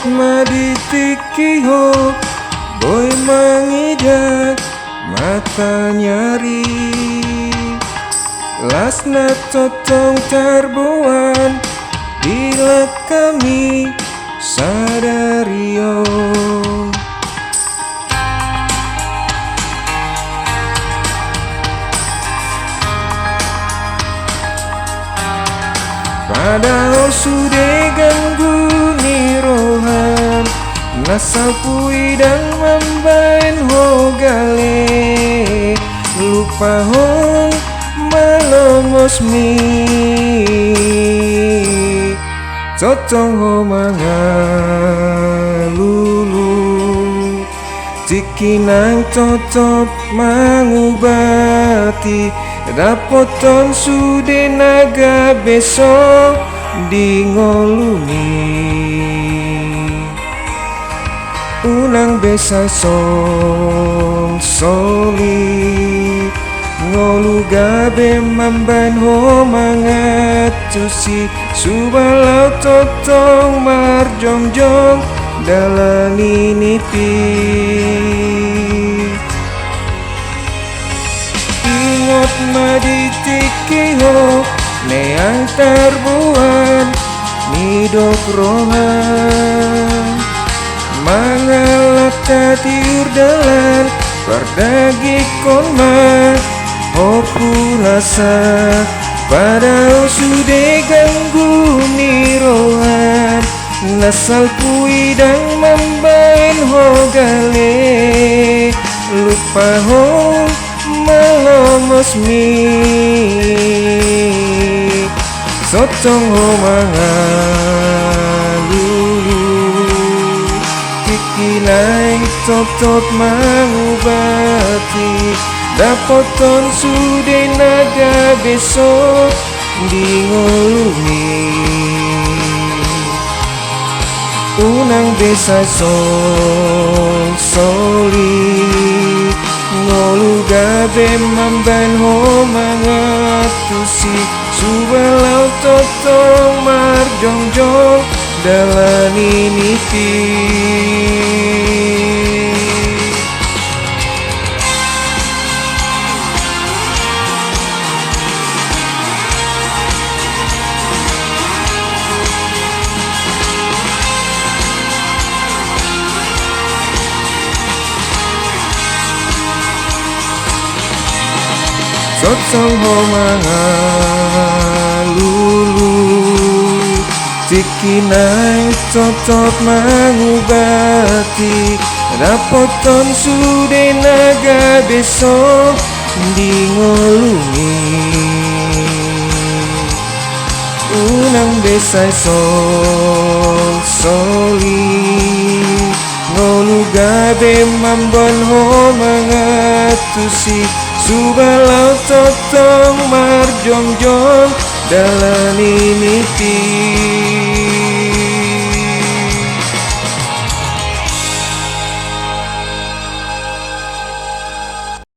maditikiho boy mangida mata nyari lasna totong terbuan bila kami sadario. Padahal sudah ganggu ni rohan nasapui dan membain hogale lupa hong malomos mi totong ho mangalulu tikinang totop mangubati dapoton sude naga besok di ngolumi unang besa song soli ngolu gabe mamban ho mangatusi subalau totong marjongjong dalani nipi ingot maditikiho neang terbuan nidok rohan mangalak tiur dalan perdagi konma hoku rasa padahal sudah ganggu ni rohan nasal kuidang membain hogale lupa ho malomos mi sotong ho mangalulu kikinai top mangubati dapoton sude naga besok di ngolumi unang besa sol soli ngolu gabe mamban ho mangatusi subalau totong marjongjong dalani nipi. Totong ho mangalulu tikinai totop mangubati dapoton sude naga besok di ngolumi unang besai sol soli ngolu gabe mambon ho mangatusi subalau totong marjongjong dalani miti